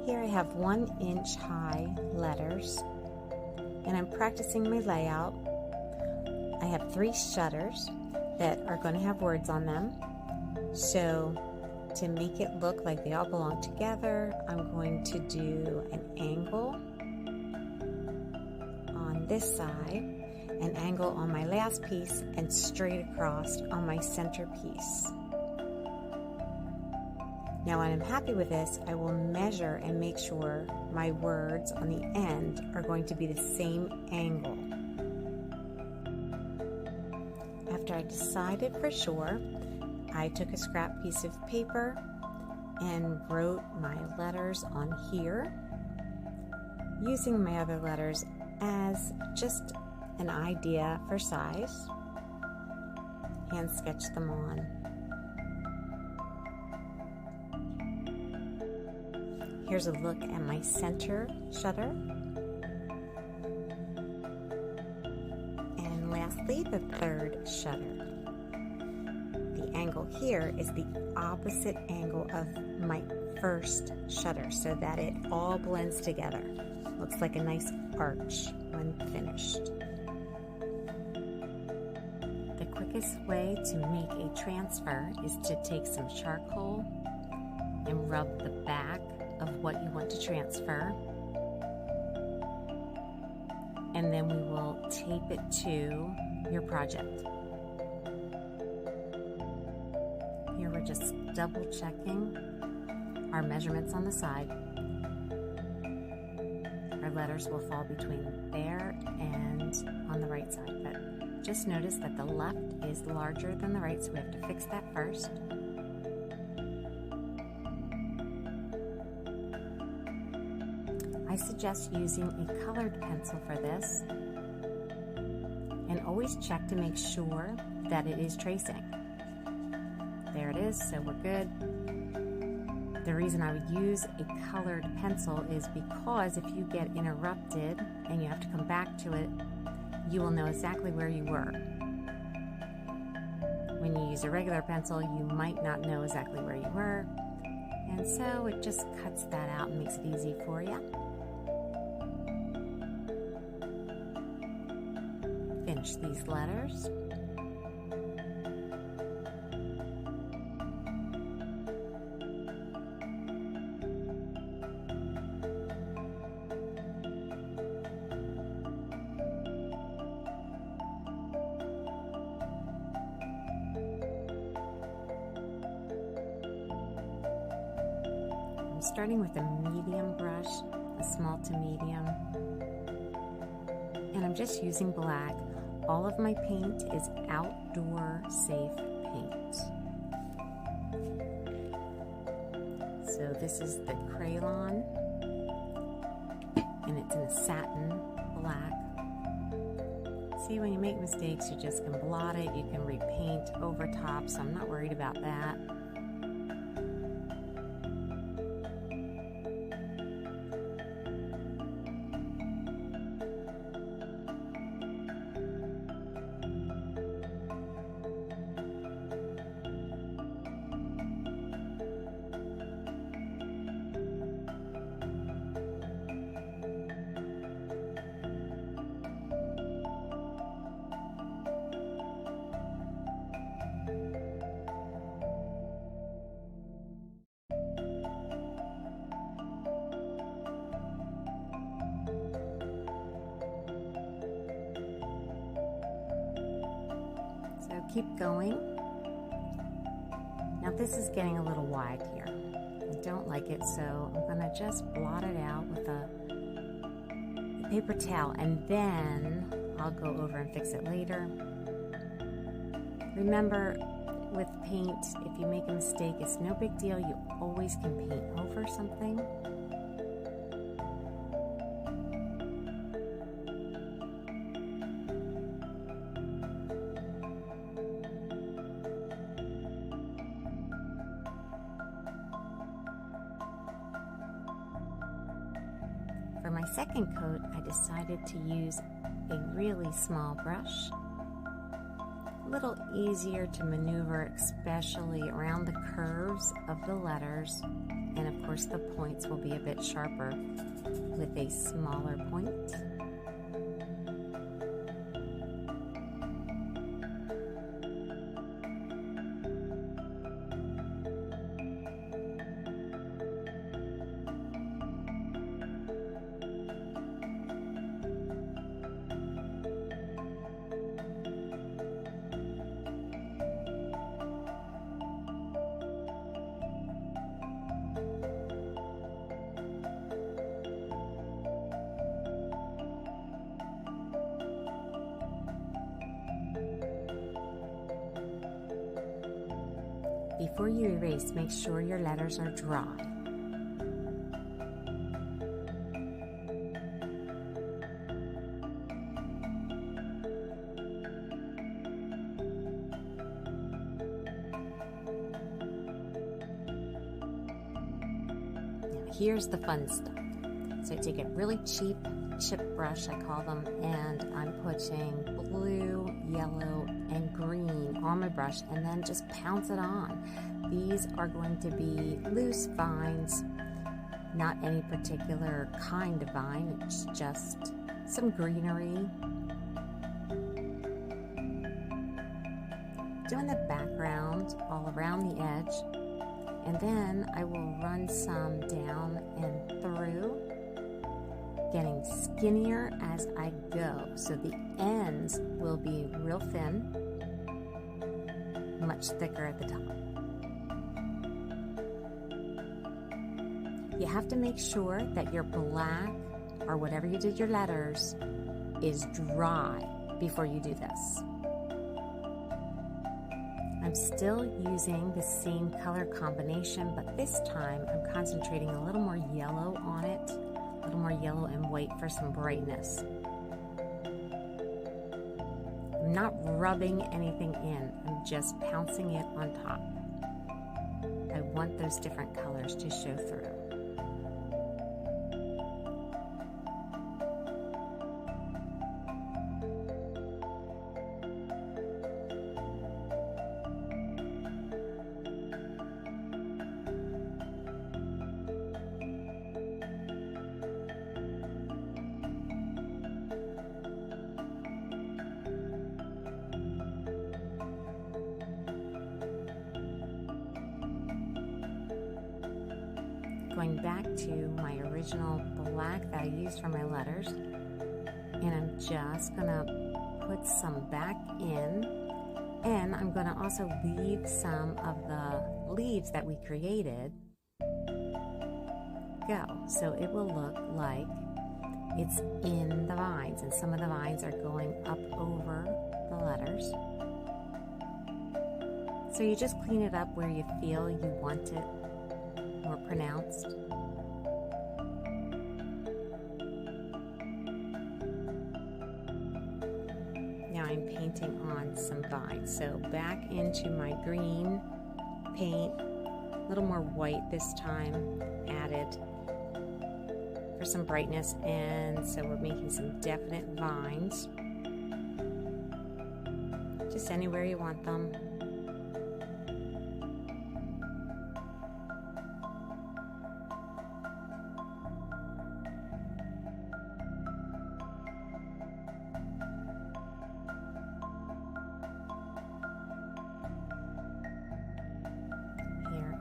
Here I have 1-inch high letters, and I'm practicing my layout. I have 3 shutters that are going to have words on them. So to make it look like they all belong together, I'm going to do an angle on this side, an angle on my last piece, and straight across on my center piece. Now when I'm happy with this, I will measure and make sure my words on the end are going to be the same angle. After I decided for sure, I took a scrap piece of paper and wrote my letters on here, using my other letters as just an idea for size. Hand sketch them on. Here's a look at my center shutter. And lastly, the third shutter. The angle here is the opposite angle of my first shutter so that it all blends together. Looks like a nice arch when finished. The quickest way to make a transfer is to take some charcoal and rub the back of what you want to transfer, and then we will tape it to your project. Here we're just double checking our measurements on the side. Our letters will fall between there and on the right side, but just notice that the left is larger than the right, so we have to fix that first. I suggest using a colored pencil for this, and always check to make sure that it is tracing. There it is, so we're good. The reason I would use a colored pencil is because if you get interrupted and you have to come back to it, you will know exactly where you were. When you use a regular pencil, you might not know exactly where you were, and so it just cuts that out and makes it easy for you. Finish these letters. I'm starting with a medium brush, a small to medium, and I'm just using black. All of my paint is outdoor safe paint. So this is the crayon, and it's in a satin black. See, when you make mistakes, you just can blot it, you can repaint over top, so I'm not worried about that. So keep going. Now this is getting a little wide here. I don't like it, so I'm going to just blot it out with a paper towel, and then I'll go over and fix it later. Remember, with paint, if you make a mistake, it's no big deal. You always can paint over something. For my second coat, I decided to use a really small brush. A little easier to maneuver, especially around the curves of the letters and of course the points will be a bit sharper with a smaller point. Before you erase, make sure your letters are dry. Now here's the fun stuff. So I take a really cheap chip brush, I call them, and I'm putting blue, yellow, and green on my brush and then just pounce it on. These are going to be loose vines, not any particular kind of vine, it's just some greenery. Doing the background all around the edge, and then I will run some down and through, getting skinnier as I go, so the ends will be real thin, much thicker at the top. You have to make sure that your black, or whatever you did your letters, is dry before you do this. I'm still using the same color combination, but this time I'm concentrating a little more yellow on it, a little more yellow and white for some brightness. I'm not rubbing anything in, I'm just pouncing it on top. I want those different colors to show through. Going back to my original black that I used for my letters, and I'm just gonna put some back in, and I'm gonna also leave some of the leaves that we created go, so it will look like it's in the vines, and some of the vines are going up over the letters. So you just clean it up where you feel you want it more pronounced. Now I'm painting on some vines. So back into my green paint, a little more white this time added for some brightness, and so we're making some definite vines. Just anywhere you want them.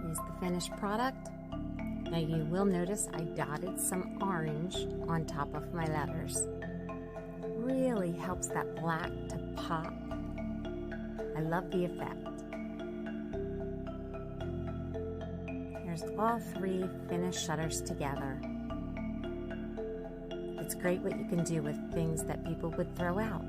Is the finished product. Now you will notice I dotted some orange on top of my letters. Really helps that black to pop. I love the effect. Here's all three finished shutters together. It's great what you can do with things that people would throw out.